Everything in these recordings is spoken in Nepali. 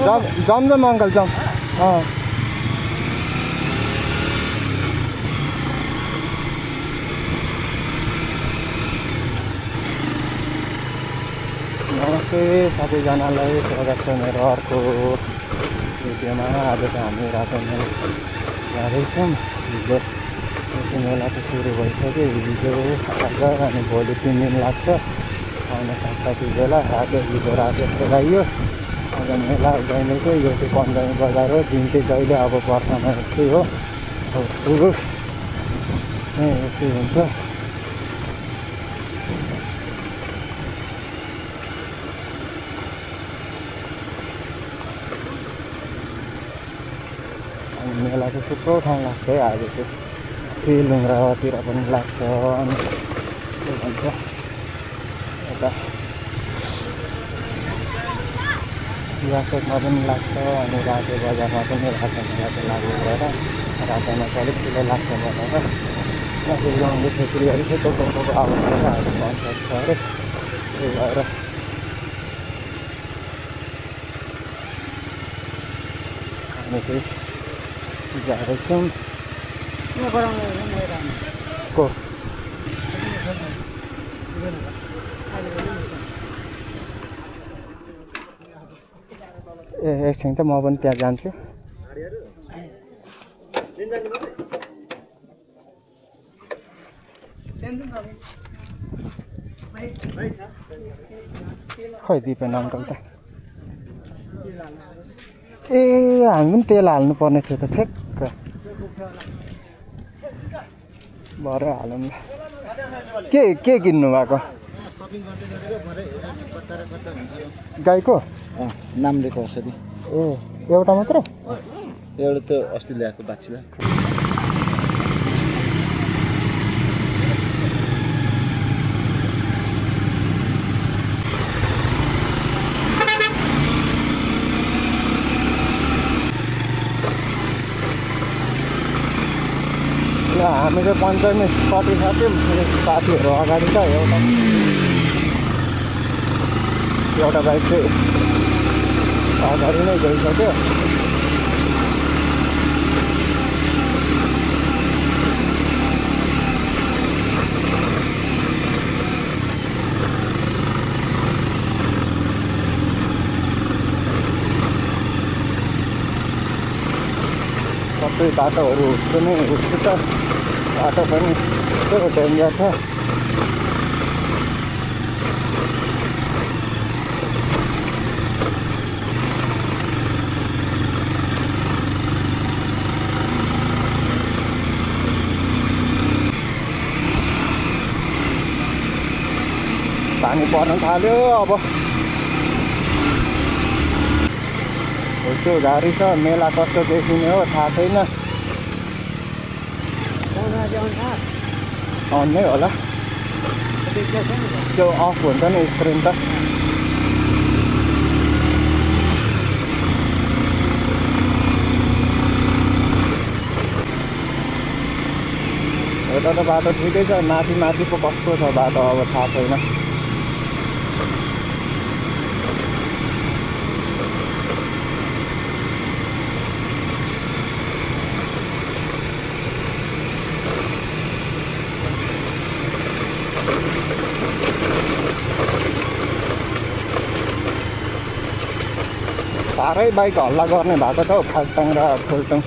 जम अङ्कल जम नमस्ते सबैजनालाई स्वागत छ मेरो अर्को भिडियोमा। आज त हामी रातो मेला जाँदैछौँ। हिजो मेला त सुरु भइसक्यो, हिजो आज अनि भोलि 3 दिन लाग्छ आउन सक्छ। त्यति बेला हिजो रातो लगाइयो। आज मेला गइरहेको यो चाहिँ पन्जामी बजार हो। दिन चाहिँ जहिले अब बर्खामा यस्तै हो, सुरु यस्तै हुन्छ। मेला चाहिँ थुप्रो ठाउँ लाग्छ है। आज चाहिँ लुङ्ग्रातिर पनि लाग्छ, अनि के भन्छ यता रियासतमा पनि लाग्छ, अनि रातो बजारमा पनि रातो मेला चाहिँ लाग्यो भएर रातोमा चाहिँ अलिक ठुलो लाग्छ भनेर माथि गाउँले छेत्रीहरू चाहिँ टोटोको आवाज आज कन्सर्ट छ अरे। त्यही भएर हामी चाहिँ जाँदैछौँ। को एकछिन त म पनि त्यहाँ जान्छु। खै दिपेन अङ्कल त। ए हामी पनि तेल हाल्नु पर्ने थियो त, ठ्याक्क भरे हालौँ ल। के किन्नु भएको? गाईको नाम लिएको औषधि। ए एउटा मात्र? एउटा त अस्ति ल्याएको बाछिला। हामी चाहिँ पञ्चायतमा सकिसक्यौँ। साथीहरू अगाडि छ। एउटा बाइक चाहिँ अगाडि नै गइसक्यो। सबै बाटोहरू हुस्छु छ। बाटो पनि यस्तो डेन्जर छ। पानी पर्न थाल्यो। अब यस्तो गाडी छ। मेला कस्तो देखिने हो थाहा छैन। अन नै होला, त्यो अफ हुन्छ नि स्क्रिन त। यता त बाटो ठिकै छ, माथि पो कस्तो छ बाटो अब थाहा छैन। साह्रै बाइक हल्ला गर्ने भएको छ हौ, फाल्टाङ र फुल्टुङ।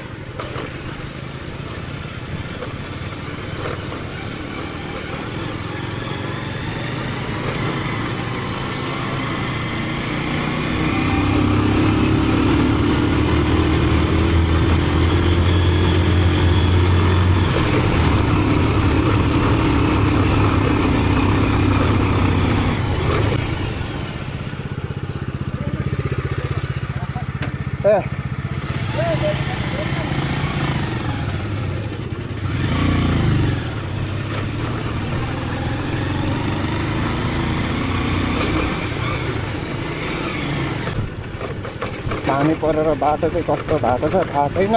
पानी परेर बाटो चाहिँ कस्तो भएको छ थाहा छैन।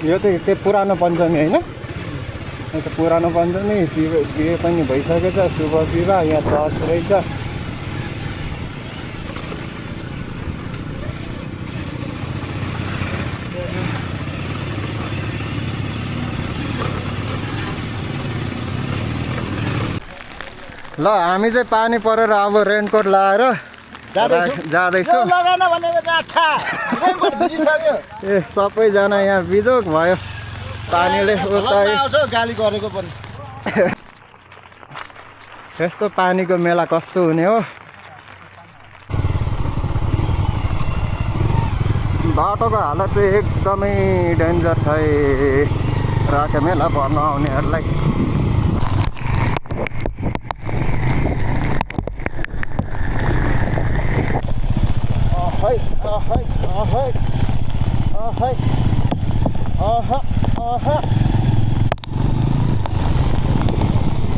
यो चाहिँ त्यो पुरानो पञ्चमी होइन? त पुरानो पञ्चमी बिहे पनि भइसकेछ शुभ विवाह यहाँ चर्च रहेछ ल हामी चाहिँ पानी परेर अब रेनकोट लाएर जाँदैछौँ ए सबैजना यहाँ बिजोग भयो पानीले गाली गरेको पनि यस्तो पानीको मेला कस्तो हुने हो बाटोको हालत चाहिँ एकदमै डेन्जर छ राखे मेला भर्न आउनेहरूलाई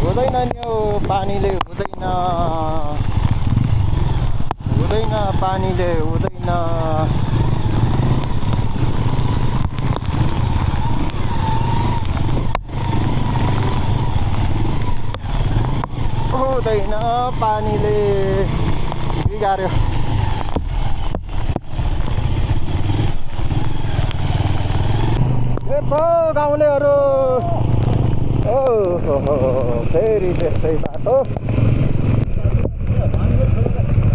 हुँदैन नि यो पानीले हुँदैन पानीले हुँदैन पानीले बिगार्यो यसो गाउँलेहरू फेरि त्यस्तै बाटो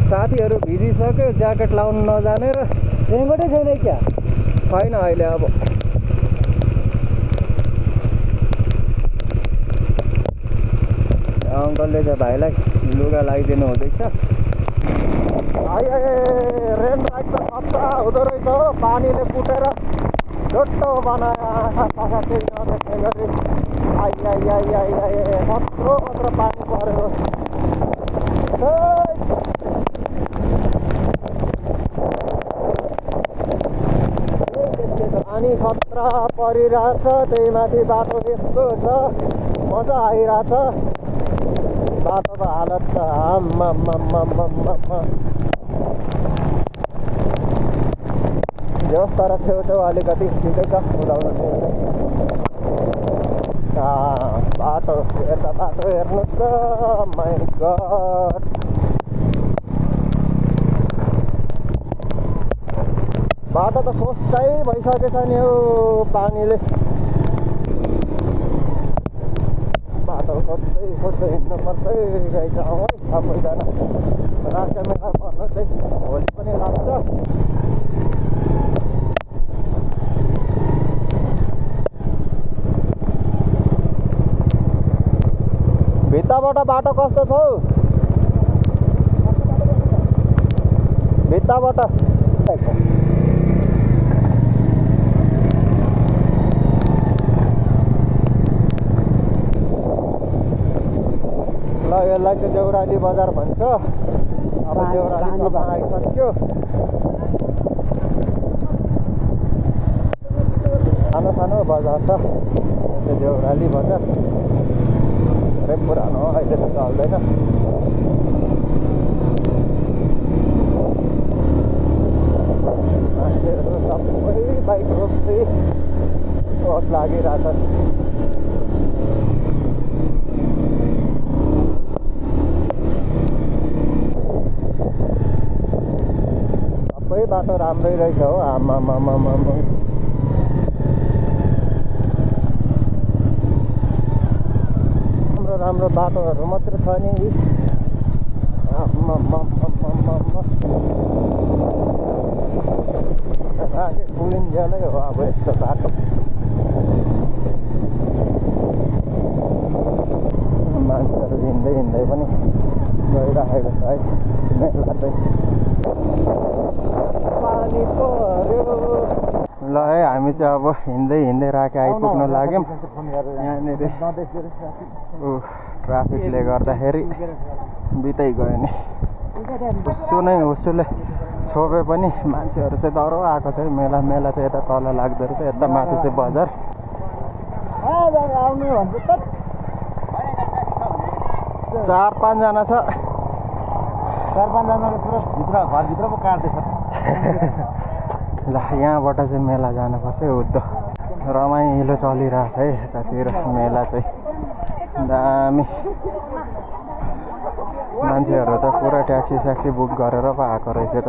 साथीहरू भिजिसक्यो ज्याकेट लाउनु नजानेर रेनकोटै छैन क्या छैन अहिले अब अङ्कलले चाहिँ भाइलाई लुगा लगाइदिनु हुँदैछ रेन बाइक त खतरा हुँदो रहेछ हो पानीले कुटेर छोटो बनायो केही नदेख्ने गरी कत्रो पानी परेको पानी खतरा परिरहेछ त्यही माथि बाटो यस्तो छ मजा आइरहेछ बाटोको हालत त होस् तर छेउछेउ अलिकति ठिकै छ उदाउन बाटो यता बाटो हेर्नुहोस् त माइ गड बाटो त सोच्दै भइसकेछ नि हौ पानीले बाटो खोज्दै हिँड्नुपर्छ रहेछ है सबैजना राष्ट्र मेला पर्नु चाहिँ भोलि पनि लाग्छ भित्ताबाट बाटो कस्तो छ हौ भित्ताबाट ल यसलाई चाहिँ देउराली बजार भन्छ अब देउरालीसम्म आइसक्यो सानो सानो बजार छ देउराली बजार धेरै पुरानो अहिले त चल्दैन मान्छेहरू सबै बाइक रोक्दै रोड लागिरहेछ सबै बाटो राम्रै रहेछ हो आमा राम्रो बाटोहरू मात्र छ नि पुलिन्जेलै हो अब यस्तो बाटो मान्छेहरू हिँड्दै पनि गइरहेको छ है मेला चाहिँ पानी पर्यो ल है हामी चाहिँ अब हिँड्दै राखे आइपुग्न लाग्यौँ यहाँनिर ट्राफिकले गर्दाखेरि बितै गयो नि सुनै हुसुले छोपे पनि मान्छेहरू चाहिँ डह्रो आएको छ मेला चाहिँ यता तल लाग्दो रहेछ यता माथि चाहिँ बजार 4-5 जना छ 4-5 जनाले पुरा घरभित्र पो काट्दैछ ल यहाँबाट चाहिँ मेला जानुपर्छ उद्धो रमाइलो चलिरहेछ है यतातिर मेला चाहिँ दामी मान्छेहरू त पुरा ट्याक्सी बुक गरेर पो आएको रहेछ त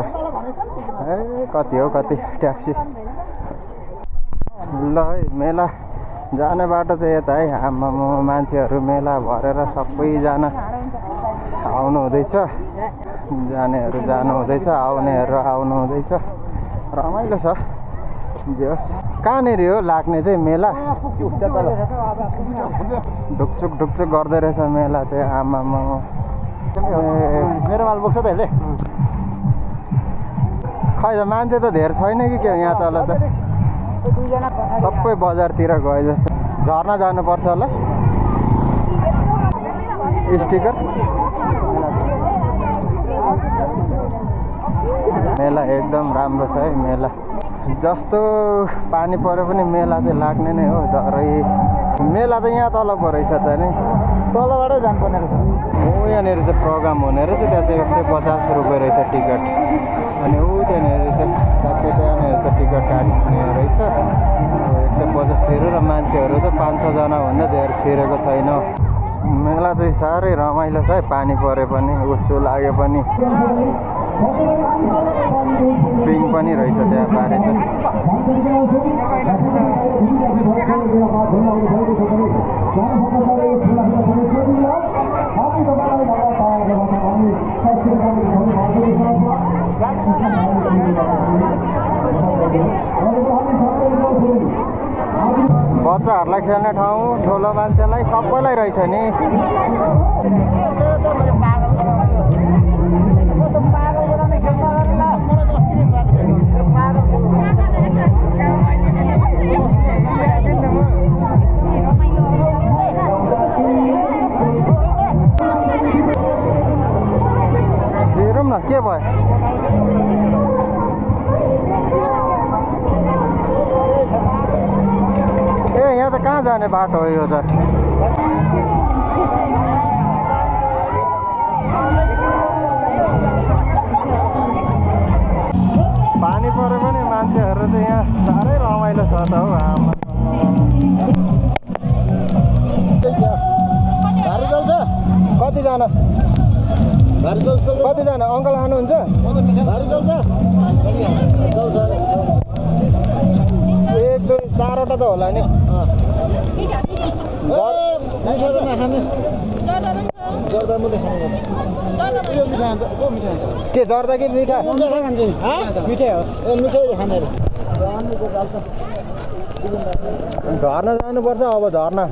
कति हो कति ट्याक्सी ल है मेला जाने बाटो चाहिँ यता है आमामा मान्छेहरू मेला भरेर सबैजना आउनु हुँदैछ जानेहरू जानु हुँदैछ आउनेहरू आउनु हुँदैछ रमाइलो छ जे होस् कहाँनिर हो लाग्ने चाहिँ मेला ढुकचुक गर्दै रहेछ मेला चाहिँ आमामा मेरो माल बोक्छ त यसले खै त मान्छे त धेर छैन कि के यहाँ तल त सबै बजारतिर गए जस्तो झर्ना जानुपर्छ होला स्टिकर मेला एकदम राम्रो छ है मेला जस्तो पानी परे पनि मेला चाहिँ लाग्ने नै हो झरै मेला त यहाँ तल पो रहेछ त नि तलबाटै जानुपर्ने रहेछ हो यहाँनिर चाहिँ प्रोग्राम हुने रहेछ त्यहाँ चाहिँ 150 रुपियाँ रहेछ टिकट अनि ऊ त्यहाँनिर चाहिँ ट्याक्कै त्यहाँनिर चाहिँ टिकट काट्ने रहेछ 150 तिरेर र मान्छेहरू चाहिँ 500 जनाभन्दा धेर छिरेको छैन मेला चाहिँ साह्रै रमाइलो छ है पानी परे पनि उसो लागे पनि पिङ पनि रहेछ त्यहाँ बारे चाहिँ बच्चाहरूलाई खेल्ने ठाउँ ठुलो मान्छेलाई सबैलाई रहेछ नि हेरौँ न के भयो ए यहाँ त कहाँ जाने बाटो हो यो त पानी पऱ्यो भने मान्छेहरू चाहिँ यहाँ साह्रै रमाइलो छ त हौ आमा भारी चल्छ कतिजना भारी चल्छ कतिजना अङ्कल खानुहुन्छ भारी चल्छ चल्छ 1 2 4 वटा त होला नि मिठो त नखाने जर्दा मात्रै खाने के जर्दा कि मिठा मिठै हो ए मिठै खाने रे झर्ना जानुपर्छ अब झर्ना